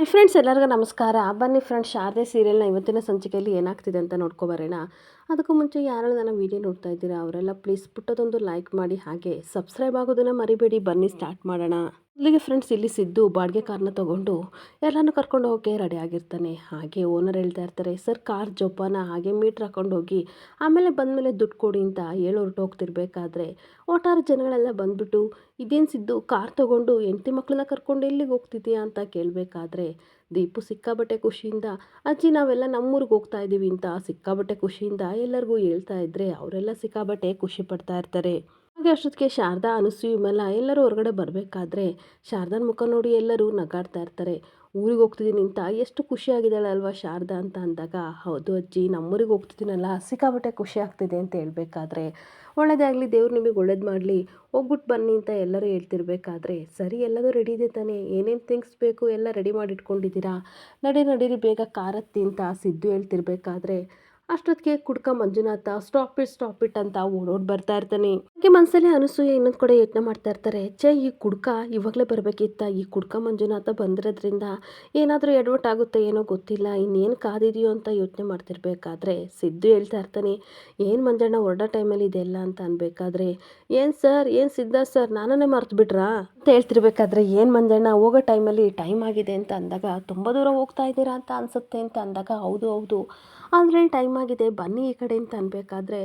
Hi friends, ಎಲ್ಲರಿಗೂ ನಮಸ್ಕಾರ. ಬನ್ನಿ ಫ್ರೆಂಡ್ಸ್, ಶಾರದೆ ಸೀರಿಯಲ್ನ ಇವತ್ತಿನ ಸಂಚಿಕೆಯಲ್ಲಿ ಏನಾಗ್ತಿದೆ ಅಂತ ನೋಡ್ಕೊಬರೋಣ. ಅದಕ್ಕೂ ಮುಂಚೆ ಯಾರೆಲ್ಲ ನನ್ನ ವೀಡಿಯೋ ನೋಡ್ತಾ ಇದ್ದೀರಾ ಅವರೆಲ್ಲ ಪ್ಲೀಸ್ ಪುಟ್ಟದೊಂದು ಲೈಕ್ ಮಾಡಿ, ಹಾಗೆ ಸಬ್ಸ್ಕ್ರೈಬ್ ಆಗೋದನ್ನು ಮರಿಬೇಡಿ. ಬನ್ನಿ ಸ್ಟಾರ್ಟ್ ಮಾಡೋಣ. ಇಲ್ಲಿಗೆ ಫ್ರೆಂಡ್ಸ್, ಇಲ್ಲಿ ಸಿದ್ದು ಬಾಡಿಗೆ ಕಾರ್ನ ತೊಗೊಂಡು ಎಲ್ಲನೂ ಕರ್ಕೊಂಡು ಹೋಗೋಕ್ಕೆ ರೆಡಿ ಆಗಿರ್ತಾನೆ. ಹಾಗೆ ಓನರ್ ಹೇಳ್ತಾ ಇರ್ತಾರೆ, ಸರ್ ಕಾರ್ ಜೋಪಾನ, ಹಾಗೆ ಮೀಟ್ರ್ ಹಾಕೊಂಡು ಹೋಗಿ ಆಮೇಲೆ ಬಂದಮೇಲೆ ದುಡ್ಡು ಕೊಡಿ ಅಂತ ಹೇಳಿ ಹೊರಟೋಗ್ತಿರ್ಬೇಕಾದ್ರೆ ಒಟ್ಟಾರೆ ಜನಗಳೆಲ್ಲ ಬಂದ್ಬಿಟ್ಟು, ಇದೇನು ಸಿದ್ದು ಕಾರ್ ತೊಗೊಂಡು ಹೆಂಡತಿ ಮಕ್ಕಳನ್ನ ಕರ್ಕೊಂಡು ಎಲ್ಲಿಗೆ ಹೋಗ್ತಿದ್ದೀಯಾ ಅಂತ ಕೇಳಬೇಕಾದ್ರೆ ದೀಪು ಸಿಕ್ಕಾಬಟ್ಟೆ ಖುಷಿಯಿಂದ, ಅಜ್ಜಿ ನಾವೆಲ್ಲ ನಮ್ಮೂರಿಗೆ ಹೋಗ್ತಾ ಇದ್ದೀವಿ ಅಂತ ಸಿಕ್ಕಾಬಟ್ಟೆ ಖುಷಿಯಿಂದ ಎಲ್ಲರಿಗೂ ಹೇಳ್ತಾ ಇದ್ರೆ ಅವರೆಲ್ಲ ಸಿಕ್ಕಾಬಟ್ಟೆ ಖುಷಿ ಪಡ್ತಾ ಇರ್ತಾರೆ. ಹಾಗೆ ಅಷ್ಟೊತ್ತಿಗೆ ಶಾರದಾ, ಅನಸೂಯ ವಿಮಲ ಎಲ್ಲರೂ ಹೊರಗಡೆ ಬರಬೇಕಾದ್ರೆ ಶಾರದಾನ ಮುಖ ನೋಡಿ ಎಲ್ಲರೂ ನಗಾಡ್ತಾ ಇರ್ತಾರೆ. ಊರಿಗೆ ಹೋಗ್ತಿದ್ದೀನಿ ಅಂತ ಎಷ್ಟು ಖುಷಿಯಾಗಿದ್ದಾಳೆ ಅಲ್ವಾ ಶಾರದಾ ಅಂತ ಅಂದಾಗ, ಹೌದು ಅಜ್ಜಿ, ನಮ್ಮೂರಿಗೆ ಹೋಗ್ತಿದ್ದೀನಲ್ಲ ಸಿಕ್ಕಾಬಟ್ಟೆ ಖುಷಿ ಆಗ್ತಿದೆ ಅಂತ ಹೇಳ್ಬೇಕಾದ್ರೆ, ಒಳ್ಳೇದೇ ಆಗಲಿ, ದೇವ್ರು ನಿಮಗೆ ಒಳ್ಳೇದು ಮಾಡಲಿ, ಹೋಗ್ಬಿಟ್ಟು ಬನ್ನಿ ಅಂತ ಎಲ್ಲರೂ ಹೇಳ್ತಿರ್ಬೇಕಾದ್ರೆ, ಸರಿ ಎಲ್ಲದೂ ರೆಡಿ ಇದೆ ತಾನೇ, ಏನೇನು ಥಿಂಗ್ಸ್ ಬೇಕು ಎಲ್ಲ ರೆಡಿ ಮಾಡಿ ಇಟ್ಕೊಂಡಿದ್ದೀರಾ, ನಡೀರಿ ಬೇಗ ಕಾರ್ ಹತ್ತಿ ಅಂತ ಸಿದ್ದು ಹೇಳ್ತಿರ್ಬೇಕಾದ್ರೆ ಅಷ್ಟೊತ್ತಿಗೆ ಕುಡ್ಕ ಮಂಜುನಾಥ ಸ್ಟಾಪ್ ಇಟ್ ಅಂತ ಓಡೋಡ್ ಬರ್ತಾ ಇರ್ತಾನೆ. ಹಾಗೆ ಮನಸ್ಸಲ್ಲಿ ಅನಸೂಯ ಇನ್ನೊಂದು ಕಡೆ ಯೋಚನೆ ಮಾಡ್ತಾ ಇರ್ತಾರೆ, ಈ ಕುಡ್ಕ ಇವಾಗಲೇ ಬರಬೇಕಿತ್ತ, ಈ ಕುಡ್ಕ ಮಂಜುನಾಥ ಬಂದಿರೋದ್ರಿಂದ ಏನಾದರೂ ಎಡವಟ್ ಆಗುತ್ತೆ ಏನೋ ಗೊತ್ತಿಲ್ಲ, ಇನ್ನೇನು ಕಾದಿದೆಯೋ ಅಂತ ಯೋಚನೆ ಮಾಡ್ತಿರ್ಬೇಕಾದ್ರೆ ಸಿದ್ದು ಹೇಳ್ತಾ ಇರ್ತಾನೆ, ಏನು ಮಂಜಣ್ಣ ಹೊರಡೋ ಟೈಮಲ್ಲಿ ಇದೆಲ್ಲ ಅಂತ ಅನ್ಬೇಕಾದ್ರೆ, ಏನು ಸರ್, ಏನು ಸಿದ್ಧ ಸರ್, ನಾನನ್ನೇ ಮರ್ತು ಬಿಟ್ರಾ ಅಂತ ಹೇಳ್ತಿರ್ಬೇಕಾದ್ರೆ, ಏನು ಮಂಜಣ್ಣ ಹೋಗೋ ಟೈಮಲ್ಲಿ ಟೈಮ್ ಆಗಿದೆ ಅಂತ ಅಂದಾಗ, ತುಂಬ ದೂರ ಹೋಗ್ತಾ ಇದ್ದೀರಾ ಅಂತ ಅನ್ಸುತ್ತೆ ಅಂತ ಅಂದಾಗ, ಹೌದು ಆಲ್ರೆಡಿ ಟೈಮ್ ಆಗಿದೆ, ಬನ್ನಿ ಈ ಕಡೆ ಅಂತ ಅನ್ಬೇಕಾದ್ರೆ,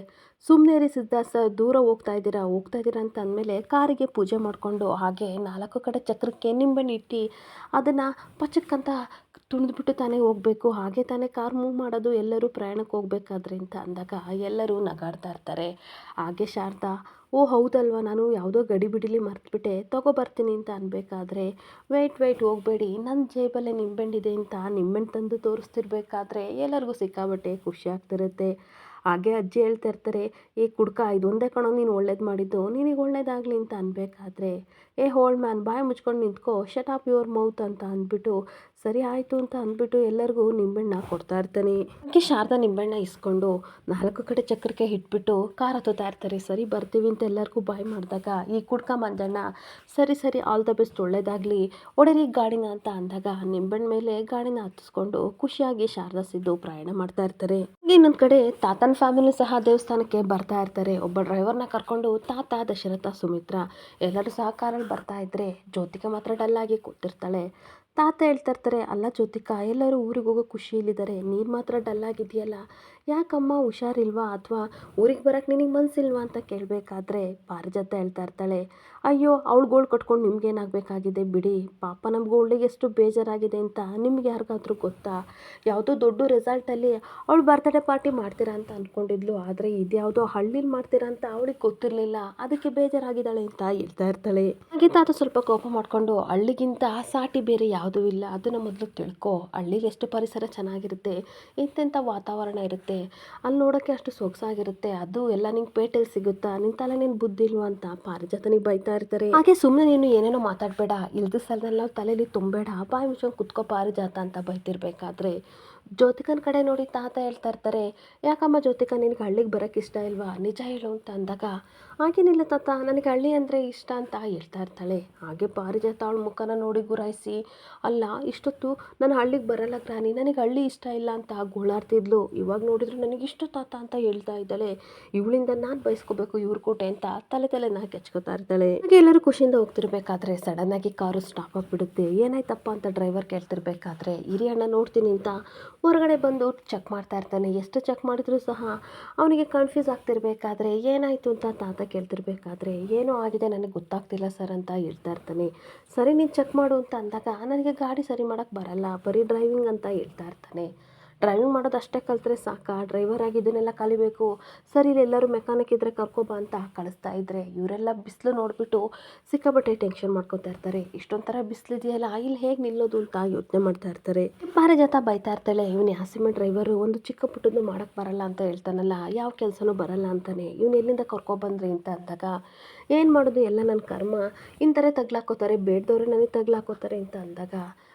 ಸುಮ್ಮನೆ ರೀ ಸಿದ್ಧ ಸರ್, ದೂರ ಹೋಗ್ತಾ ಇದ್ದೀರಾ ಅಂತ ಅಂದಮೇಲೆ ಕಾರಿಗೆ ಪೂಜೆ ಮಾಡಿಕೊಂಡು ಹಾಗೆ 4 ಕಡೆ ಚಕ್ರಕ್ಕೆ ನಿಂಬೆಣ್ಣು ಇಟ್ಟು ಅದನ್ನು ಪಚಕ್ಕಂತ ತುಳಿದ್ಬಿಟ್ಟು ತಾನೇ ಹೋಗಬೇಕು, ಹಾಗೆ ತಾನೇ ಕಾರ್ ಮೂವ್ ಮಾಡೋದು ಎಲ್ಲರೂ ಪ್ರಯಾಣಕ್ಕೆ ಹೋಗ್ಬೇಕಾದ್ರೆ ಅಂತ ಅಂದಾಗ ಎಲ್ಲರೂ ನಗಾಡ್ತಾ ಇರ್ತಾರೆ. ಹಾಗೆ ಶಾರದಾ, ಓ ಹೌದಲ್ವಾ, ನಾನು ಯಾವುದೋ ಗಡಿಬಿಡಿಲಿ ಮರ್ತುಬಿಟ್ಟೆ, ತೊಗೊಬರ್ತೀನಿ ಅಂತ ಅನ್ಬೇಕಾದ್ರೆ, ವೆಯ್ಟ್ ಹೋಗಬೇಡಿ, ನನ್ನ ಜೇಬಲ್ಲೇ ನಿಂಬೆಹಣ್ಣಿದೆ ಅಂತ ನಿಂಬೆಹಣ್ಣು ತಂದು ತೋರಿಸ್ತಿರ್ಬೇಕಾದ್ರೆ ಎಲ್ಲರಿಗೂ ಸಿಕ್ಕಾಬಟ್ಟೆ ಖುಷಿ ಆಗ್ತಿರುತ್ತೆ. ಹಾಗೆ ಅಜ್ಜಿ ಹೇಳ್ತಾ ಇರ್ತಾರೆ, ಕುಡ್ಕ ಇದೊಂದೇ ಕಣೋ ನೀನು ಒಳ್ಳೇದು ಮಾಡಿದ್ದು, ನಿನಗೆ ಒಳ್ಳೇದಾಗಲಿ ಅಂತ ಅನ್ಬೇಕಾದ್ರೆ, ಹೋಲ್ಡ್ ಮ್ಯಾನ್ ಬಾಯಿ ಮುಚ್ಕೊಂಡು ನಿಂತ್ಕೋ, ಶಟ್ ಅಪ್ ಯುವರ್ ಮೌತ್ ಅಂತ ಅಂದ್ಬಿಟ್ಟು, ಸರಿ ಆಯಿತು ಅಂತ ಅಂದ್ಬಿಟ್ಟು ಎಲ್ಲರಿಗೂ ನಿಂಬೆಹಣ್ಣ ಕೊಡ್ತಾ ಇರ್ತಾನೆ. ಹಾಗೆ ಶಾರದಾ ನಿಂಬೆಹಣ್ಣ ಇಸ್ಕೊಂಡು 4 ಕಡೆ ಚಕ್ರಕ್ಕೆ ಇಟ್ಬಿಟ್ಟು ಕಾರ್ ಹತ್ತುತ್ತಾ ಇರ್ತಾರೆ. ಸರಿ ಬರ್ತೀವಿ ಅಂತ ಎಲ್ಲರಿಗೂ ಬಾಯ್ ಮಾಡಿದಾಗ ಈ ಕುಡ್ಕ ಮಂಜಣ್ಣ, ಸರಿ ಆಲ್ ದ ಬೆಸ್ಟ್, ಒಳ್ಳೇದಾಗಲಿ, ಹೊಡೀರಿ ಗಾಡಿನ ಅಂತ ಅಂದಾಗ ನಿಂಬೆಹಣ್ಣ ಮೇಲೆ ಗಾಡಿನ ಹತ್ತಿಸ್ಕೊಂಡು ಖುಷಿಯಾಗಿ ಶಾರದಾ ಸಿದ್ದು ಪ್ರಯಾಣ ಮಾಡ್ತಾ ಇರ್ತಾರೆ. ಇನ್ನೊಂದು ಕಡೆ ತಾತನ ಫ್ಯಾಮಿಲಿ ಸಹ ದೇವಸ್ಥಾನಕ್ಕೆ ಬರ್ತಾ ಇರ್ತಾರೆ. ಒಬ್ಬ ಡ್ರೈವರ್ನ ಕರ್ಕೊಂಡು ತಾತ, ದಶರಥ, ಸುಮಿತ್ರ ಎಲ್ಲರೂ ಸಹ ಕಾರಲ್ಲಿ ಬರ್ತಾ ಇದ್ರೆ ಜ್ಯೋತಿಕಾ ಮಾತ್ರ ಡಲ್ಲಾಗಿ ಕೂತಿರ್ತಾಳೆ. ತಾತ ಹೇಳ್ತಾ ಇರ್ತಾರೆ, ಅಲ್ಲ ಜ್ಯೋತಿಕಾ, ಎಲ್ಲರೂ ಊರಿಗೆ ಹೋಗೋ ಖುಷಿಯಲ್ಲಿದ್ದಾರೆ, ನೀನು ಮಾತ್ರ ಡಲ್ಲಾಗಿದೆಯಲ್ಲ, ಯಾಕಮ್ಮ, ಹುಷಾರಿಲ್ವಾ, ಅಥವಾ ಊರಿಗೆ ಬರೋಕ್ಕೆ ನಿನಗೆ ಮನಸ್ಸಿಲ್ವಾ ಅಂತ ಕೇಳಬೇಕಾದ್ರೆ ಪಾರಿಜಾತ ಹೇಳ್ತಾ ಇರ್ತಾಳೆ, ಅಯ್ಯೋ ಅವಳು ಗೋಳು ಕಟ್ಕೊಂಡು ನಿಮ್ಗೇನಾಗಬೇಕಾಗಿದೆ ಬಿಡಿ, ಪಾಪ ನಮ್ಮ ಗೋಳಿಗೆ ಎಷ್ಟು ಬೇಜಾರಾಗಿದೆ ಅಂತ ನಿಮ್ಗೆ ಯಾರಿಗಾದ್ರೂ ಗೊತ್ತಾ, ಯಾವುದೋ ದೊಡ್ಡ ರೆಸಾರ್ಟಲ್ಲಿ ಅವಳು ಬರ್ತ್ಡೇ ಪಾರ್ಟಿ ಮಾಡ್ತೀರಾ ಅಂತ ಅಂದ್ಕೊಂಡಿದ್ಲು, ಆದರೆ ಇದ್ಯಾವುದೋ ಹಳ್ಳಿಲಿ ಮಾಡ್ತೀರಾ ಅಂತ ಅವಳಿಗೆ ಗೊತ್ತಿರಲಿಲ್ಲ, ಅದಕ್ಕೆ ಬೇಜಾರಾಗಿದ್ದಾಳೆ ಅಂತ ಹೇಳ್ತಾ ಇರ್ತಾಳೆ. ಹಾಗೆ ತಾತ ಸ್ವಲ್ಪ ಕೋಪ ಮಾಡಿಕೊಂಡು, ಹಳ್ಳಿಗಿಂತ ಸಾಟಿ ಬೇರೆ ಯಾವುದೂ ಇಲ್ಲ, ಅದನ್ನು ಮೊದಲು ತಿಳ್ಕೊ, ಹಳ್ಳಿಲಿ ಎಷ್ಟು ಪರಿಸರ ಚೆನ್ನಾಗಿರುತ್ತೆ, ಇಂತೆಂಥ ವಾತಾವರಣ ಇರುತ್ತೆ, ಅಲ್ಲಿ ನೋಡೋಕ್ಕೆ ಅಷ್ಟು ಸೊಗಸಾಗಿರುತ್ತೆ, ಅದು ಎಲ್ಲ ನಿಂಗೆ ಪೇಟೆಯಲ್ಲಿ ಸಿಗುತ್ತಾ, ನಿನ್ನ ತಲೆ ನೀನು ಬುದ್ಧಿ ಇಲ್ವಾ ಅಂತ ಪಾರಿಜಾತನಿಗೆ ಬೈತಾ ಇರ್ತಾರೆ. ಹಾಗೆ ಸುಮ್ಮನೆ ನೀನು ಏನೇನೋ ಮಾತಾಡಬೇಡ, ಇಲ್ದ ಸ್ಥಳದಲ್ಲಿ ತಲೆಯಲ್ಲಿ ತುಂಬಬೇಡ, ಬಾಯಿ ಮುಚ್ಕೊಂಡು ಕುತ್ಕೋ ಪಾರಿಜಾತ ಅಂತ ಬೈತಿರ್ಬೇಕಾದ್ರೆ ಜ್ಯೋತಿಕನ ಕಡೆ ನೋಡಿ ತಾತ ಹೇಳ್ತಾ ಇರ್ತಾರೆ, ಯಾಕಮ್ಮ ಜ್ಯೋತಿಕಾ, ನಿನಗೆ ಹಳ್ಳಿಗೆ ಬರೋಕ್ಕೆ ಇಷ್ಟ ಇಲ್ವಾ, ನಿಜ ಹೇಳು ಅಂತ ಅಂದಾಗ, ಹಾಗೇನಿಲ್ಲ ತಾತ, ನನಗೆ ಹಳ್ಳಿ ಅಂದರೆ ಇಷ್ಟ ಅಂತ ಹೇಳ್ತಾ ಇರ್ತಾಳೆ. ಹಾಗೆ ಪಾರಿಜಾತ ಅವಳ ಮುಖನ ನೋಡಿ ಗುರಾಯಿಸಿ, ಅಲ್ಲ ಇಷ್ಟೊತ್ತು ನಾನು ಹಳ್ಳಿಗೆ ಬರಲ್ಲ ಗ್ರಾನಿ, ನನಗೆ ಹಳ್ಳಿ ಇಷ್ಟ ಇಲ್ಲ ಅಂತ ಗೋಳಾಡ್ತಿದ್ಲು, ಇವಾಗ ನೋಡಿದ್ರು ನನಗಿಷ್ಟ ತಾತ ಅಂತ ಹೇಳ್ತಾ ಇದ್ದಾಳೆ, ಇವಳಿಂದ ನಾನು ಬಯಸ್ಕೋಬೇಕು ಇವ್ರ ಕೋಟೆ ಅಂತ ತಲೆನ ಕೆಚ್ಕೋತಾ ಇರ್ತಾಳೆ. ಹಾಗೆ ಎಲ್ಲರೂ ಖುಷಿಯಿಂದ ಹೋಗ್ತಿರ್ಬೇಕಾದ್ರೆ ಸಡನ್ನಾಗಿ ಕಾರು ಸ್ಟಾಪ್ ಆಗಿಬಿಡುತ್ತೆ. ಏನಾಯ್ತಪ್ಪ ಅಂತ ಡ್ರೈವರ್ ಕೇಳ್ತಿರ್ಬೇಕಾದ್ರೆ ಹಿರಿಯ ಅಣ್ಣ ನೋಡ್ತೀನಿ ಅಂತ ಹೊರಗಡೆ ಬಂದು ಚೆಕ್ ಮಾಡ್ತಾ ಇರ್ತಾನೆ. ಎಷ್ಟು ಚೆಕ್ ಮಾಡಿದ್ರು ಸಹ ಅವನಿಗೆ ಕನ್ಫ್ಯೂಸ್ ಆಗ್ತಿರ್ಬೇಕಾದ್ರೆ ಏನಾಯಿತು ಅಂತ ತಾತ ಕೇಳ್ತಿರ್ಬೇಕಾದ್ರೆ, ಏನೋ ಆಗಿದೆ ನನಗೆ ಗೊತ್ತಾಗ್ತಿಲ್ಲ ಸರ್ ಅಂತ ಹೇಳ್ತಾ ಇರ್ತಾನೆ. ಸರಿ ನೀನು ಚೆಕ್ ಮಾಡು ಅಂತ ಅಂದಾಗ, ನನಗೆ ಗಾಡಿ ಸರಿ ಮಾಡೋಕ್ಕೆ ಬರಲ್ಲ, ಬರೀ ಡ್ರೈವಿಂಗ್ ಅಂತ ಹೇಳ್ತಾ ಇರ್ತಾನೆ. ಡ್ರೈವಿಂಗ್ ಮಾಡೋದು ಅಷ್ಟೇ ಕಲಿತ್ರೆ ಸಾಕಾ, ಡ್ರೈವರ್ ಆಗಿ ಇದನ್ನೆಲ್ಲ ಕಲಿಬೇಕು, ಸರಿ ಎಲ್ಲರೂ ಮೆಕ್ಯಾನಿಕ್ ಇದ್ದರೆ ಕರ್ಕೊಬಾ ಅಂತ ಕಳಿಸ್ತಾ ಇದ್ರೆ ಇವರೆಲ್ಲ ಬಿಸಿಲು ನೋಡಿಬಿಟ್ಟು ಸಿಕ್ಕಾಬಟ್ಟೆ ಟೆನ್ಷನ್ ಮಾಡ್ಕೊತಾ ಇರ್ತಾರೆ. ಇಷ್ಟೊಂಥರ ಬಿಸಿಲಿದೆಯಲ್ಲ, ಇಲ್ಲಿ ಹೇಗೆ ನಿಲ್ಲೋದು ಅಂತ ಯೋಚನೆ ಮಾಡ್ತಾ ಇರ್ತಾರೆ. ಪಾರಿಜಾತ ಬೈತಾ ಇರ್ತಾಳೆ, ಇವನು ಹಸಿಮೆ ಡ್ರೈವರು, ಒಂದು ಚಿಕ್ಕ ಪುಟ್ಟದ್ದು ಮಾಡೋಕ್ಕೆ ಬರಲ್ಲ ಅಂತ ಹೇಳ್ತಾನಲ್ಲ, ಯಾವ ಕೆಲಸನೂ ಬರಲ್ಲ ಅಂತಾನೆ, ಇವನು ಎಲ್ಲಿಂದ ಕರ್ಕೊಬಂದ್ರಿ ಅಂತ ಅಂದಾಗ, ಏನು ಮಾಡೋದು ಎಲ್ಲ ನನ್ನ ಕರ್ಮ, ಇಂಥರೇ ತಗ್ಲಾಕೋತಾರೆ, ಬೇಡ್ದವ್ರೆ ನನಗೆ ತಗ್ಲಾಕೋತಾರೆ ಅಂತ ಅಂದಾಗ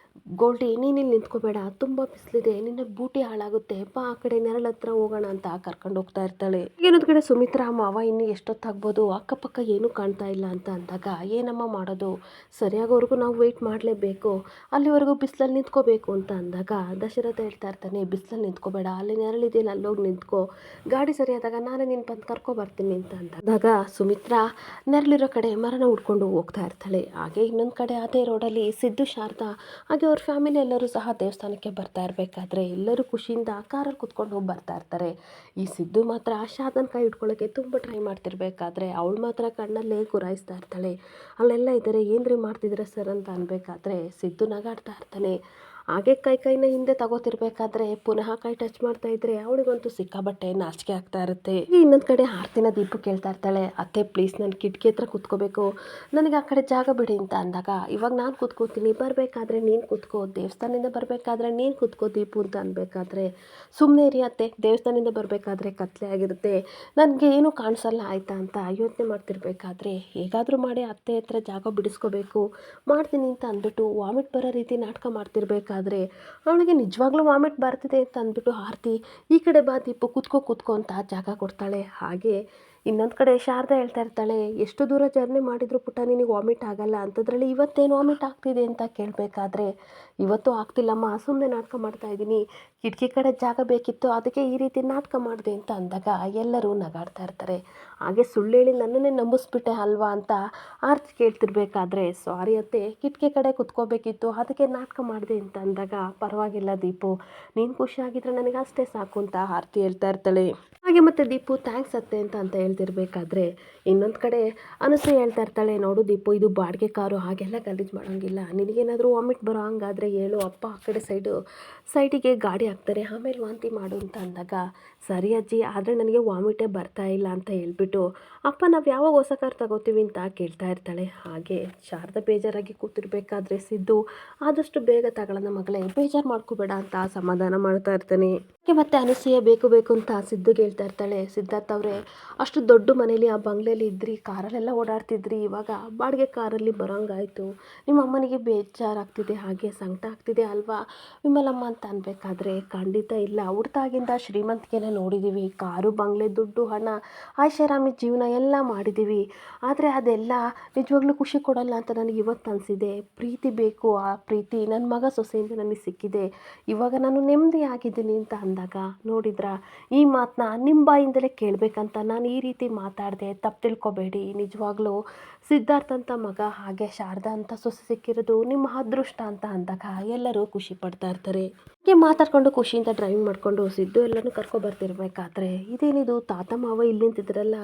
ಗೋಲ್ಡಿ ನೀನಿಲ್ಲಿ ನಿಂತ್ಕೋಬೇಡ, ತುಂಬ ಬಿಸಿಲಿದೆ, ನಿನ್ನ ಬೂಟಿ ಹಾಳಾಗುತ್ತೆ, ಬಾ ಆ ಕಡೆ ನೆರಳ ಹತ್ರ ಹೋಗೋಣ ಅಂತ ಕರ್ಕೊಂಡು ಹೋಗ್ತಾ ಇರ್ತಾಳೆ. ಏನೊಂದು ಕಡೆ ಸುಮಿತ್ರಾ ಮಾವ ಇನ್ನು ಎಷ್ಟೊತ್ತಾಗ್ಬೋದು, ಅಕ್ಕಪಕ್ಕ ಏನೂ ಕಾಣ್ತಾ ಇಲ್ಲ ಅಂತ ಅಂದಾಗ ಏನಮ್ಮ ಮಾಡೋದು, ಸರಿಯಾಗೋವರೆಗೂ ನಾವು ವೆಯ್ಟ್ ಮಾಡಲೇಬೇಕು, ಅಲ್ಲಿವರೆಗೂ ಬಿಸಿಲಲ್ಲಿ ನಿಂತ್ಕೋಬೇಕು ಅಂತ ಅಂದಾಗ ದಶರಥ ಹೇಳ್ತಾ ಇರ್ತಾನೆ, ಬಿಸಿಲಲ್ಲಿ ನಿಂತ್ಕೋಬೇಡ, ಅಲ್ಲಿ ನೆರಳಿದೆಯಲ್ಲ ಅಲ್ಲೋಗಿ ನಿಂತ್ಕೋ, ಗಾಡಿ ಸರಿಯಾದಾಗ ನಾನೇ ನಿನ್ನ ಬಂದು ಕರ್ಕೊಬರ್ತೀನಿ ಅಂತ ಅಂದಾಗ ಸುಮಿತ್ರಾ ನೆರಳಿರೋ ಕಡೆ ಮರನ ಹುಡ್ಕೊಂಡು ಹೋಗ್ತಾ ಇರ್ತಾಳೆ. ಹಾಗೆ ಇನ್ನೊಂದು ಕಡೆ ಅದೇ ರೋಡಲ್ಲಿ ಸಿದ್ದು ಶಾರದಾ ಹಾಗೆ ಅವ್ರ ಫ್ಯಾಮಿಲಿ ಎಲ್ಲರೂ ಸಹ ದೇವಸ್ಥಾನಕ್ಕೆ ಬರ್ತಾ ಇರಬೇಕಾದ್ರೆ ಎಲ್ಲರೂ ಖುಷಿಯಿಂದ ಕಾರಲ್ಲಿ ಕುತ್ಕೊಂಡು ಹೋಗಿ ಬರ್ತಾ ಇರ್ತಾರೆ. ಈ ಸಿದ್ದು ಮಾತ್ರ ಶಾರದನ ಕೈ ಹಿಡ್ಕೊಳ್ಳೋಕ್ಕೆ ತುಂಬ ಟ್ರೈ ಮಾಡ್ತಿರ್ಬೇಕಾದ್ರೆ ಅವಳು ಮಾತ್ರ ಕಣ್ಣಲ್ಲೇ ಗುರಾಯಿಸ್ತಾ ಇರ್ತಾಳೆ. ಅಲ್ಲೆಲ್ಲ ಇದ್ದಾರೆ, ಏನ್ರಿ ಮಾಡ್ತಿದ್ದೀರಾ ಸರ್ ಅಂತ ಅನ್ಬೇಕಾದ್ರೆ ಸಿದ್ದು ನಗಾಡ್ತಾ ಇರ್ತಾನೆ. ಹಾಗೆ ಕೈನ ಹಿಂದೆ ತಗೋತಿರ್ಬೇಕಾದ್ರೆ ಪುನಃ ಕೈ ಟಚ್ ಮಾಡ್ತಾ ಇದ್ರೆ ಅವಳಿಗಂತೂ ಸಿಕ್ಕಾಬಟ್ಟೆ ನಾಚಿಕೆ ಆಗ್ತಾ ಇರುತ್ತೆ. ಇನ್ನೊಂದು ಕಡೆ ಆರ್ತಿನ ದೀಪು ಕೇಳ್ತಾ ಇರ್ತಾಳೆ, ಅತ್ತೆ ಪ್ಲೀಸ್ ನಾನು ಕಿಟಕಿ ಹತ್ರ ಕುತ್ಕೋಬೇಕು, ನನಗೆ ಆ ಕಡೆ ಜಾಗ ಬಿಡಿ ಅಂತ ಅಂದಾಗ, ಇವಾಗ ನಾನು ಕುತ್ಕೋತೀನಿ, ಬರಬೇಕಾದ್ರೆ ನೀನು ಕುತ್ಕೋ, ದೇವಸ್ಥಾನದಿಂದ ಬರಬೇಕಾದ್ರೆ ನೀನು ಕುತ್ಕೋ ದೀಪು ಅಂತ ಅನ್ಬೇಕಾದ್ರೆ, ಸುಮ್ಮನೆ ಇರಿ ಅತ್ತೆ, ದೇವಸ್ಥಾನದಿಂದ ಬರಬೇಕಾದ್ರೆ ಕತ್ಲೆ ಆಗಿರುತ್ತೆ, ನನಗೆ ಏನೂ ಕಾಣಿಸಲ್ಲ ಆಯಿತಾ ಅಂತ ಯೋಚನೆ ಮಾಡ್ತಿರ್ಬೇಕಾದ್ರೆ ಹೇಗಾದರೂ ಮಾಡಿ ಅತ್ತೆ ಹತ್ರ ಜಾಗ ಬಿಡಿಸ್ಕೋಬೇಕು ಮಾಡ್ತೀನಿ ಅಂತ ಅಂದ್ಬಿಟ್ಟು ವಾಮಿಟ್ ಬರೋ ರೀತಿ ನಾಟಕ ಮಾಡ್ತಿರ್ಬೇಕಾದ್ರೆ ಅವಳಿಗೆ ನಿಜವಾಗ್ಲೂ ವಾಮಿಟ್ ಬರ್ತಿದೆ ಅಂತ ಅಂದ್ಬಿಟ್ಟು ಆರ್ತಿ ಈ ಕಡೆ ಬಾ ದೀಪು ಕುತ್ಕೋ ಅಂತ ಜಾಗ ಕೊಡ್ತಾಳೆ. ಹಾಗೆ ಇನ್ನೊಂದು ಕಡೆ ಶಾರದಾ ಹೇಳ್ತಾ ಇರ್ತಾಳೆ, ಎಷ್ಟು ದೂರ ಜರ್ನಿ ಮಾಡಿದ್ರು ಪುಟ್ಟ ನಿನಗೆ ವಾಮಿಟ್ ಆಗಲ್ಲ ಅಂಥದ್ರಲ್ಲಿ ಇವತ್ತೇನು ವಾಮಿಟ್ ಆಗ್ತಿದೆ ಅಂತ ಕೇಳಬೇಕಾದ್ರೆ, ಇವತ್ತು ಆಗ್ತಿಲ್ಲಮ್ಮ, ಸುಮ್ಮನೆ ನಾಟಕ ಮಾಡ್ತಾ ಇದ್ದೀನಿ, ಕಿಟಕಿ ಕಡೆ ಜಾಗ ಬೇಕಿತ್ತು ಅದಕ್ಕೆ ಈ ರೀತಿ ನಾಟಕ ಮಾಡಿದೆ ಅಂತ ಅಂದಾಗ ಎಲ್ಲರೂ ನಗಾಡ್ತಾ ಇರ್ತಾರೆ. ಹಾಗೆ ಸುಳ್ಳು ಹೇಳಿ ನನ್ನನ್ನೇ ನಂಬಿಸ್ಬಿಟ್ಟೆ ಅಲ್ವಾ ಅಂತ ಆರ್ತಿ ಕೇಳ್ತಿರ್ಬೇಕಾದ್ರೆ, ಸಾರಿ ಅತ್ತೆ, ಕಿಟಕಿ ಕಡೆ ಕುತ್ಕೋಬೇಕಿತ್ತು ಅದಕ್ಕೆ ನಾಟಕ ಮಾಡಿದೆ ಅಂತ ಅಂದಾಗ, ಪರವಾಗಿಲ್ಲ ದೀಪು, ನೀನು ಖುಷಿಯಾಗಿದ್ರೆ ನನಗೆ ಅಷ್ಟೇ ಸಾಕು ಅಂತ ಆರ್ತಿ ಹೇಳ್ತಾ ಇರ್ತಾಳೆ. ಹಾಗೆ ಮತ್ತೆ ದೀಪು ಥ್ಯಾಂಕ್ಸ್ ಅತ್ತೆ ಅಂತ ಹೇಳ್ತಿರ್ಬೇಕಾದ್ರೆ ಇನ್ನೊಂದು ಕಡೆ ಅನಸೂಯ ಹೇಳ್ತಾ ಇರ್ತಾಳೆ, ನೋಡು ದೀಪು ಇದು ಬಾಡಿಗೆ ಕಾರು, ಹಾಗೆಲ್ಲ ಗಲೀಜು ಮಾಡೋಂಗಿಲ್ಲ, ನಿನಗೇನಾದರೂ ವಾಮಿಟ್ ಬರೋ ಹಂಗಾದರೆ ಹೇಳು, ಅಪ್ಪ ಆ ಕಡೆ ಸೈಡಿಗೆ ಗಾಡಿ ಹಾಕ್ತಾರೆ, ಆಮೇಲೆ ವಾಂತಿ ಮಾಡು ಅಂತ ಅಂದಾಗ, ಸರಿ ಅಜ್ಜಿ, ಆದರೆ ನನಗೆ ವಾಮಿಟೇ ಬರ್ತಾ ಇಲ್ಲ ಅಂತ ಹೇಳ್ಬಿಟ್ಟು ಅಪ್ಪ ನಾವು ಯಾವಾಗ ಹೊಸ ಕಾರ್ ತಗೋತೀವಿ ಅಂತ ಕೇಳ್ತಾ ಇರ್ತಾಳೆ. ಹಾಗೆ ಶಾರದಾ ಬೇಜಾರಾಗಿ ಕೂತಿರ್ಬೇಕಾದ್ರೆ ಸಿದ್ದು ಆದಷ್ಟು ಬೇಗ ತಗೊಳ್ಳೋಣ ಮಗಳೇ, ಬೇಜಾರು ಮಾಡ್ಕೋಬೇಡ ಅಂತ ಸಮಾಧಾನ ಮಾಡ್ತಾ ಇರ್ತಾನೆ. ಮತ್ತೆ ಅನಸೂಯ ಬೇಕು ಅಂತ ಸಿದ್ದುಗೆ ಹೇಳ್ತಾ ಇರ್ತಾಳೆ, ಸಿದ್ಧಾರ್ಥ ಅವರೇ ಅಷ್ಟು ದೊಡ್ಡ ಮನೇಲಿ ಆ ಬಂಗ್ಲೆಯಲ್ಲಿ ಇದ್ರಿ, ಕಾರಲ್ಲೆಲ್ಲ ಓಡಾಡ್ತಿದ್ರಿ, ಇವಾಗ ಬಾಡಿಗೆ ಕಾರಲ್ಲಿ ಬರೋಂಗಾಯ್ತು, ನಿಮ್ಮ ಅಮ್ಮನಿಗೆ ಬೇಜಾರಾಗ್ತಿದೆ, ಹಾಗೆ ಸಂಕಟ ಆಗ್ತಿದೆ ಅಲ್ವಾ ವಿಮಲಮ್ಮ ಅಂತ ಅನ್ಬೇಕಾದ್ರೆ, ಖಂಡಿತ ಇಲ್ಲ, ಹುಡ್ತಾಗಿಂದ ಶ್ರೀಮಂತಿಕೆನ ನೋಡಿದ್ದೀವಿ, ಕಾರು ಬಂಗ್ಲೆ ದುಡ್ಡು ಹಣ ಐಷಾರಾಮಿ ಜೀವನ ಎಲ್ಲ ಮಾಡಿದ್ದೀವಿ, ಆದರೆ ಅದೆಲ್ಲ ನಿಜವಾಗ್ಲೂ ಖುಷಿ ಕೊಡಲ್ಲ ಅಂತ ನನಗೆ ಇವತ್ತು ಅನಿಸಿದೆ, ಪ್ರೀತಿ ಬೇಕು, ಆ ಪ್ರೀತಿ ನನ್ನ ಮಗ ಸೊಸೆಯಿಂದ ನನಗೆ ಸಿಕ್ಕಿದೆ, ಇವಾಗ ನಾನು ನೆಮ್ಮದಿ ಆಗಿದ್ದೀನಿ ಅಂತ ಅಂದಾಗ, ನೋಡಿದ್ರ ಈ ಮಾತನ್ನ ನಿಮ್ಮ ಬಾಯಿಂದಲೇ ಕೇಳಬೇಕಂತ ನಾನು ಈ ರೀತಿ ಮಾತಾಡಿದೆ, ತಪ್ಪು ತಿಳ್ಕೊಬೇಡಿ, ನಿಜವಾಗ್ಲೂ ಸಿದ್ಧಾರ್ಥ ಅಂತ ಮಗ ಹಾಗೆ ಶಾರದಾ ಅಂತ ಸೊಸೆ ಸಿಕ್ಕಿರೋದು ನಿಮ್ಮ ಅದೃಷ್ಟ ಅಂತ ಅಂದಾಗ ಎಲ್ಲರೂ ಖುಷಿ ಪಡ್ತಾ ಇರ್ತಾರೆ. ಹೀಗೆ ಮಾತಾಡ್ಕೊಂಡು ಖುಷಿಯಿಂದ ಡ್ರೈವಿಂಗ್ ಮಾಡಿಕೊಂಡು ಸಿದ್ದು ಎಲ್ಲನೂ ಕರ್ಕೊಬರ್ತಿರ್ಬೇಕಾದ್ರೆ, ಇದೇನಿದು ತಾತ ಮಾವ ಇಲ್ಲಿ ನಿಂತಿದ್ರಲ್ಲ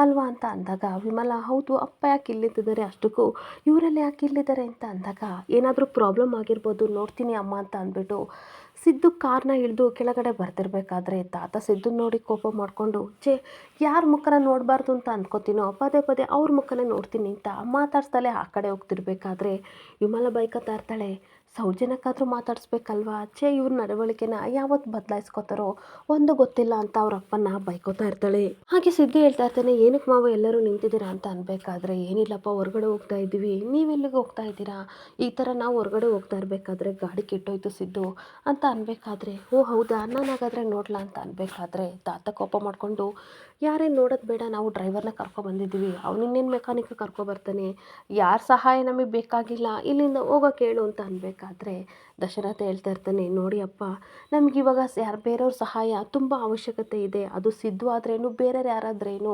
ಅಲ್ವಾ ಅಂತ ಅಂದಾಗ, ವಿಮಲ ಹೌದು ಅಪ್ಪ ಯಾಕೆ ಇಲ್ಲಿ ನಿಂತಿದ್ದಾರೆ, ಅಷ್ಟಕ್ಕೂ ಇವರೆಲ್ಲ ಯಾಕೆ ಇಲ್ಲಿದ್ದಾರೆ ಅಂತ ಅಂದಾಗ, ಏನಾದರೂ ಪ್ರಾಬ್ಲಮ್ ಆಗಿರ್ಬೋದು ನೋಡ್ತೀನಿ ಅಮ್ಮ ಅಂತ ಅಂದ್ಬಿಟ್ಟು ಸಿದ್ದು ಕಾರ್ನ ಇಳಿದು ಕೆಳಗಡೆ ಬರ್ತಿರ್ಬೇಕಾದ್ರೆ ತಾತ ಸಿದ್ದು ನೋಡಿ ಕೋಪ ಮಾಡಿಕೊಂಡು, ಯಾರ ಮುಖನ ನೋಡಬಾರ್ದು ಅಂತ ಅಂದ್ಕೋತೀನೋ ಪದೇ ಅವ್ರ ಮುಖನೇ ನೋಡ್ತೀನಿ ಅಂತ ಮಾತಾಡ್ಸ್ದಲೇ ಆ ಕಡೆ ಹೋಗ್ತಿರ್ಬೇಕಾದ್ರೆ ವಿಮಲ ಬೈಕತ್ತಾ ಇರ್ತಾಳೆ, ಸೌಜನ್ಯಕ್ಕಾದರೂ ಮಾತಾಡಿಸ್ಬೇಕಲ್ವಾ, ಇವ್ರ ನಡವಳಿಕೆನ ಯಾವತ್ತು ಬದಲಾಯಿಸ್ಕೋತಾರೋ ಒಂದು ಗೊತ್ತಿಲ್ಲ ಅಂತ ಅವ್ರ ಅಪ್ಪನ ಬೈಕೋತಾ ಇರ್ತಾಳೆ. ಹಾಗೆ ಸಿದ್ದು ಹೇಳ್ತಾ ಇರ್ತಾನೆ, ಏನಕ್ಕೆ ಮಾವ ಎಲ್ಲರೂ ನಿಂತಿದ್ದೀರಾ ಅಂತ ಅನ್ಬೇಕಾದ್ರೆ, ಏನಿಲ್ಲಪ್ಪ ಹೊರಗಡೆ ಹೋಗ್ತಾ ಇದ್ದೀವಿ, ನೀವೆಲ್ಲಿಗೆ ಹೋಗ್ತಾ ಇದ್ದೀರಾ, ಈ ಥರ ನಾವು ಹೊರಗಡೆ ಹೋಗ್ತಾ ಇರಬೇಕಾದ್ರೆ ಗಾಡಿ ಕೆಟ್ಟೋಯ್ತು ಸಿದ್ದು ಅಂತ ಅನ್ಬೇಕಾದ್ರೆ, ಓ ಹೌದಾ, ನಾನು ಹಾಗಾದರೆ ನೋಡ್ಲಾ ಅಂತ ಅನ್ಬೇಕಾದ್ರೆ ತಾತ ಕೋಪ ಮಾಡಿಕೊಂಡು, ಯಾರೇನು ನೋಡೋದು ಬೇಡ, ನಾವು ಡ್ರೈವರ್ನ ಕರ್ಕೊಬಂದಿದ್ದೀವಿ, ಇನ್ನೇನು ಮೆಕ್ಯಾನಿಕ್ ಕರ್ಕೊಬರ್ತಾನೆ, ಯಾರ ಸಹಾಯ ನಮಗೆ ಬೇಕಾಗಿಲ್ಲ, ಇಲ್ಲಿಂದ ಹೋಗೋಕೆ ಹೇಳು ಅಂತ ಅನ್ಬೇಕಾದ್ರೆ ದಶರಥ ಹೇಳ್ತಾ ಇರ್ತಾನೆ, ನೋಡಿ ಅಪ್ಪ, ನಮಗಿವಾಗ ಬೇರೆಯವ್ರ ಸಹಾಯ ತುಂಬ ಅವಶ್ಯಕತೆ ಇದೆ, ಅದು ಸಿದ್ದು ಆದ್ರೇನು ಬೇರೆಯವ್ರು ಯಾರಾದ್ರೇನು,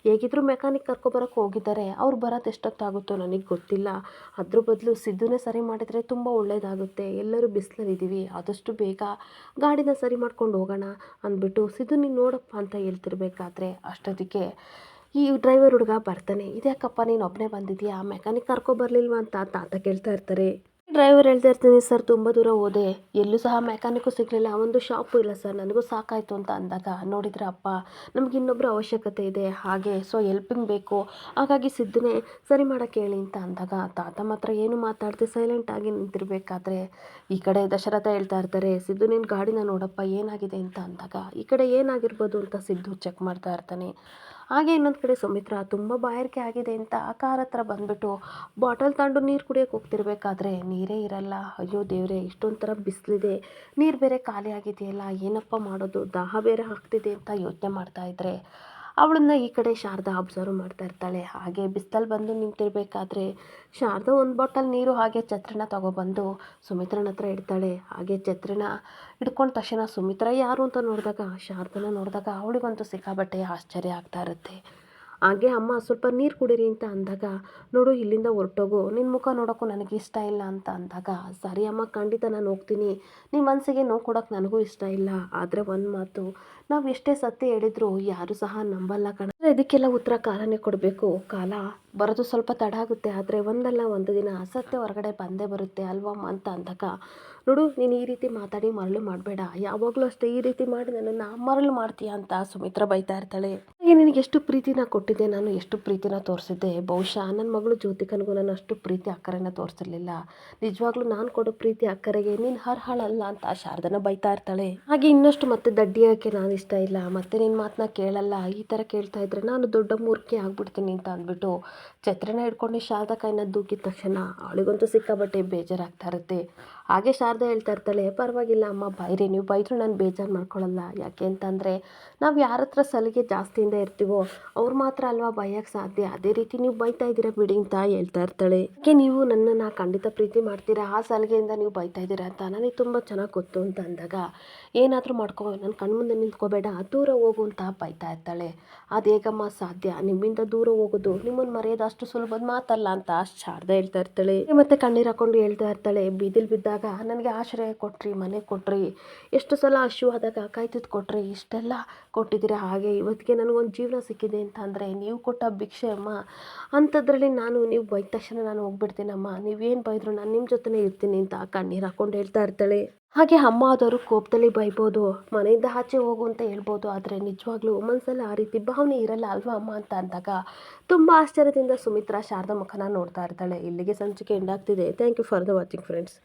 ಹೇಗಿದ್ರು ಮೆಕ್ಯಾನಿಕ್ ಕರ್ಕೊಬರೋಕ್ಕೆ ಹೋಗಿದ್ದಾರೆ, ಅವ್ರು ಬರೋದು ಎಷ್ಟೊತ್ತಾಗುತ್ತೋ ನನಗೆ ಗೊತ್ತಿಲ್ಲ, ಅದ್ರ ಬದಲು ಸಿದ್ದುನೇ ಸರಿ ಮಾಡಿದರೆ ತುಂಬ ಒಳ್ಳೆಯದಾಗುತ್ತೆ, ಎಲ್ಲರೂ ಬಿಸಿಲಲ್ಲಿದ್ದೀವಿ, ಆದಷ್ಟು ಬೇಗ ಗಾಡಿನ ಸರಿ ಮಾಡ್ಕೊಂಡು ಹೋಗೋಣ ಅಂದ್ಬಿಟ್ಟು ಸಿದ್ದು ನೀನು ನೋಡಪ್ಪ ಅಂತ ಹೇಳ್ತಿರ್ಬೇಕಾದ್ರೆ ಅಷ್ಟೊತ್ತಿಗೆ ಈ ಡ್ರೈವರ್ ಹುಡುಗ ಬರ್ತಾನೆ, ಇದ್ಯಾಕಪ್ಪ ನೀನು ಒಬ್ಬನೇ ಬಂದಿದ್ಯಾ, ಮೆಕ್ಯಾನಿಕ್ ಕರ್ಕೊಬರ್ಲಿಲ್ವಾ ಅಂತ ತಾತ ಕೇಳ್ತಾ ಇರ್ತಾರೆ. ಡ್ರೈವರ್ ಹೇಳ್ತಾ ಇರ್ತೀನಿ, ಸರ್ ತುಂಬ ದೂರ ಹೋದೆ, ಎಲ್ಲೂ ಸಹ ಮೆಕ್ಯಾನಿಕ್ಕು ಸಿಗಲಿಲ್ಲ, ಒಂದು ಶಾಪು ಇಲ್ಲ ಸರ್, ನನಗೂ ಸಾಕಾಯಿತು ಅಂತ ಅಂದಾಗ, ನೋಡಿದ್ರೆ ಅಪ್ಪ ನಮ್ಗೆ ಇನ್ನೊಬ್ಬರು ಅವಶ್ಯಕತೆ ಇದೆ, ಹಾಗೆ ಹೆಲ್ಪಿಂಗ್ ಬೇಕು, ಹಾಗಾಗಿ ಸಿದ್ದನ್ನೇ ಸರಿ ಮಾಡೋಕ್ಕೆ ಹೇಳಿ ಅಂತ ಅಂದಾಗ ತಾತ ಮಾತ್ರ ಏನು ಮಾತಾಡ್ತಿ ಸೈಲೆಂಟಾಗಿ ನಿಂತಿರ್ಬೇಕಾದ್ರೆ ಈ ಕಡೆ ದಶರಥ ಹೇಳ್ತಾ ಇರ್ತಾರೆ, ಸಿದ್ದು ನೀನು ಗಾಡಿನ ನೋಡಪ್ಪ ಏನಾಗಿದೆ ಅಂತ ಅಂದಾಗ, ಈ ಕಡೆ ಏನಾಗಿರ್ಬೋದು ಅಂತ ಸಿದ್ದು ಚೆಕ್ ಮಾಡ್ತಾ ಇರ್ತಾನೆ. ಹಾಗೆ ಇನ್ನೊಂದು ಕಡೆ ಸುಮಿತ್ರಾ ತುಂಬ ಬಾಯಾರಿಕೆ ಆಗಿದೆ ಅಂತ ಕಾರ್ ಹತ್ರ ಬಂದುಬಿಟ್ಟು ಬಾಟಲ್ ತಗೊಂಡು ನೀರು ಕುಡಿಯೋಕೆ ಹೋಗ್ತಿರ್ಬೇಕಾದ್ರೆ ನೀರೇ ಇರಲ್ಲ. ಅಯ್ಯೋ ದೇವ್ರೆ, ಇಷ್ಟೊಂಥರ ಬಿಸಿಲಿದೆ, ನೀರು ಬೇರೆ ಖಾಲಿ ಆಗಿದೆಯಲ್ಲ, ಏನಪ್ಪ ಮಾಡೋದು, ದಾಹ ಬೇರೆ ಆಗ್ತಿದೆ ಅಂತ ಯೋಚನೆ ಮಾಡ್ತಾ ಇದ್ರೆ ಅವಳನ್ನ ಈ ಕಡೆ ಶಾರದಾ ಅಬ್ಸರ್ವ್ ಮಾಡ್ತಾ ಇರ್ತಾಳೆ. ಹಾಗೆ ಬಿಸಿಲಲ್ಲಿ ಬಂದು ನಿಂತಿರ್ಬೇಕಾದ್ರೆ ಶಾರದಾ ಒಂದು ಬಾಟಲ್ ನೀರು ಹಾಗೆ ಛತ್ರಿನ ತಗೊಬಂದು ಸುಮಿತ್ರನ ಹತ್ರ ಇಡ್ತಾಳೆ. ಹಾಗೆ ಛತ್ರಿನ ಹಿಡ್ಕೊಂಡ ತಕ್ಷಣ ಸುಮಿತ್ರಾ ಯಾರು ಅಂತ ನೋಡಿದಾಗ, ಶಾರದನ ನೋಡಿದಾಗ ಅವಳಿಗಂತೂ ಸಿಕ್ಕಾಬಟ್ಟೆ ಆಶ್ಚರ್ಯ ಆಗ್ತಾ ಇರುತ್ತೆ. ಹಾಗೆ ಅಮ್ಮ ಸ್ವಲ್ಪ ನೀರು ಕುಡೀರಿ ಅಂತ ಅಂದಾಗ, ನೋಡು ಇಲ್ಲಿಂದ ಹೊರಟೋಗು, ನಿನ್ನ ಮುಖ ನೋಡೋಕ್ಕೂ ನನಗೆ ಇಷ್ಟ ಇಲ್ಲ ಅಂತ ಅಂದಾಗ, ಸರಿ ಅಮ್ಮ ಖಂಡಿತ ನಾನು ಹೋಗ್ತೀನಿ, ನಿಮ್ಮ ಮನಸ್ಸಿಗೆ ನೋವು ಕೊಡೋಕ್ಕೆ ನನಗೂ ಇಷ್ಟ ಇಲ್ಲ, ಆದರೆ ಒಂದು ಮಾತು, ನಾವು ಎಷ್ಟೇ ಸತ್ಯ ಹೇಳಿದ್ರು ಯಾರು ಸಹ ನಂಬಲ್ಲ ಕಣ. ಇದಕ್ಕೆಲ್ಲ ಉತ್ತರ ಕಾಲನೇ ಕೊಡಬೇಕು. ಕಾಲ ಬರೋದು ಸ್ವಲ್ಪ ತಡ ಆಗುತ್ತೆ, ಆದರೆ ಒಂದಲ್ಲ ಒಂದು ದಿನ ಸತ್ಯ ಹೊರಗಡೆ ಬಂದೇ ಬರುತ್ತೆ ಅಲ್ವಮ್ಮ ಅಂತ ಅಂದಾಗ, ನೋಡು ನೀನು ಈ ರೀತಿ ಮಾತಾಡಿ ಮರಳು ಮಾಡಬೇಡ, ಯಾವಾಗಲೂ ಅಷ್ಟೇ ಈ ರೀತಿ ಮಾಡಿ ನನ್ನನ್ನು ಮರಳು ಮಾಡ್ತೀಯ ಅಂತ ಸುಮಿತ್ರಾ ಬೈತಾ ಇರ್ತಾಳೆ. ಹಾಗೆ ನಿನಗೆ ಎಷ್ಟು ಪ್ರೀತಿನ ಕೊಟ್ಟಿದ್ದೆ ನಾನು, ಎಷ್ಟು ಪ್ರೀತಿನ ತೋರಿಸಿದ್ದೆ, ಬಹುಶಃ ನನ್ನ ಮಗಳು ಜ್ಯೋತಿಕನಿಗೂ ನಾನು ಅಷ್ಟು ಪ್ರೀತಿ ಅಕ್ಕರೆನ ತೋರಿಸಿರ್ಲಿಲ್ಲ, ನಿಜವಾಗ್ಲೂ ನಾನು ಕೊಡೋ ಪ್ರೀತಿ ಅಕ್ಕರೆಗೆ ನೀನು ಅರ್ಹಳಲ್ಲ ಅಂತ ಶಾರದನ ಬೈತಾ ಇರ್ತಾಳೆ. ಹಾಗೆ ಇನ್ನಷ್ಟು ಮತ್ತೆ ದಡ್ಡಿಯೋಕ್ಕೆ ನಾನು ಇಷ್ಟ ಇಲ್ಲ, ಮತ್ತೆ ನಿನ್ನ ಮಾತನ್ನ ಕೇಳಲ್ಲ, ಈ ಥರ ಕೇಳ್ತಾ ಇದ್ರೆ ನಾನು ದೊಡ್ಡ ಮೂರ್ಖೆ ಆಗ್ಬಿಡ್ತೀನಿ ಅಂತ ಅಂದ್ಬಿಟ್ಟು ಛತ್ರಿನ ಹಿಡ್ಕೊಂಡು ಶಾರದಾ ಕೈನ ದೂಕಿದ ತಕ್ಷಣ ಅವಳಿಗಂತೂ ಸಿಕ್ಕಾಬಟ್ಟೆ ಬೇಜಾರಾಗ್ತಾ ಇರುತ್ತೆ. ಹಾಗೆ ಶಾರದಾ ಹೇಳ್ತಾ ಇರ್ತಾಳೆ, ಪರವಾಗಿಲ್ಲ ಅಮ್ಮ ಬೈರಿ, ನೀವು ಬೈದರೂ ನಾನು ಬೇಜಾರು ಮಾಡ್ಕೊಳ್ಳಲ್ಲ, ಯಾಕೆ ಅಂತಂದರೆ ನಾವು ಯಾರ ಹತ್ರ ಸಲಿಗೆ ಜಾಸ್ತಿಯಿಂದ ಇರ್ತೀವೋ ಅವ್ರು ಮಾತ್ರ ಅಲ್ವಾ ಬೈಯೋಕ್ಕೆ ಸಾಧ್ಯ, ಅದೇ ರೀತಿ ನೀವು ಬೈತಾ ಇದ್ದೀರಾ ಬಿಡಿ ಅಂತ ಹೇಳ್ತಾ ಇರ್ತಾಳೆ. ಯಾಕೆ ನೀವು ನನ್ನನ್ನು ಖಂಡಿತ ಪ್ರೀತಿ ಮಾಡ್ತೀರಾ, ಆ ಸಲಿಗೆಯಿಂದ ನೀವು ಬೈತಾ ಇದ್ದೀರಾ ಅಂತ ನನಗೆ ತುಂಬ ಚೆನ್ನಾಗಿ ಗೊತ್ತು ಅಂತ ಅಂದಾಗ, ಏನಾದರೂ ಮಾಡ್ಕೊ, ನನ್ನ ಕಣ್ಮುಂದೆ ನಿಂತ್ಕೋಬೇಡ, ದೂರ ಹೋಗು ಅಂತ ಬೈತಾ ಇರ್ತಾಳೆ. ಅದೇಗಮ್ಮ ಸಾಧ್ಯ, ನಿಮ್ಮಿಂದ ದೂರ ಹೋಗೋದು ನಿಮ್ಮನ್ನು ಮರೆಯೋದು ಅಷ್ಟು ಸುಲಭದ ಮಾತಲ್ಲ ಅಂತ ಶಾರದಾ ಹೇಳ್ತಾ ಇರ್ತಾಳೆ. ಮತ್ತೆ ಕಣ್ಣೀರು ಹಾಕೊಂಡು ಹೇಳ್ತಾ ಇರ್ತಾಳೆ, ಬೀದಿಲ್ ಬಿದ್ದಾಗ ನನಗೆ ಆಶ್ರಯ ಕೊಟ್ರಿ, ಮನೆ ಕೊಟ್ರಿ, ಎಷ್ಟು ಸಲ ಆದಾಗ ಕೈ ಕೊಟ್ರಿ, ಇಷ್ಟೆಲ್ಲ ಕೊಟ್ಟಿದ್ದೀರಾ, ಹಾಗೆ ಇವತ್ತಿಗೆ ನನಗೊಂದು ಜೀವನ ಸಿಕ್ಕಿದೆ ಅಂತ ಅಂದರೆ ನೀವು ಕೊಟ್ಟ ಭಿಕ್ಷೆ ಅಮ್ಮ, ಅಂಥದ್ರಲ್ಲಿ ನಾನು ನೀವು ಬೈದ ತಕ್ಷಣ ನಾನು ಹೋಗ್ಬಿಡ್ತೀನಮ್ಮ, ನೀವೇನು ಬೈದ್ರು ನಾನು ನಿಮ್ಮ ಜೊತೆನೇ ಇರ್ತೀನಿ ಅಂತ ಕಣ್ಣೀರು ಹಾಕೊಂಡು ಹೇಳ್ತಾ ಇರ್ತಾಳೆ. ಹಾಗೆ ಅಮ್ಮ ಆದವರು ಕೋಪದಲ್ಲಿ ಬೈಬೋದು, ಮನೆಯಿಂದ ಆಚೆ ಹೋಗು ಅಂತ ಹೇಳ್ಬೋದು, ಆದರೆ ನಿಜವಾಗ್ಲೂ ಮನಸ್ಸಲ್ಲಿ ಆ ರೀತಿ ಭಾವನೆ ಇರಲ್ಲ ಅಲ್ವಾ ಅಮ್ಮ ಅಂತ ಅಂದಾಗ ತುಂಬ ಆಶ್ಚರ್ಯದಿಂದ ಸುಮಿತ್ರಾ ಶಾರದಾ ಮುಖನ ನೋಡ್ತಾ ಇರ್ತಾಳೆ. ಇಲ್ಲಿಗೆ ಸಂಚಿಕೆ ಎಂಡ್ ಆಗ್ತಿದೆ. Thank you for the watching friends.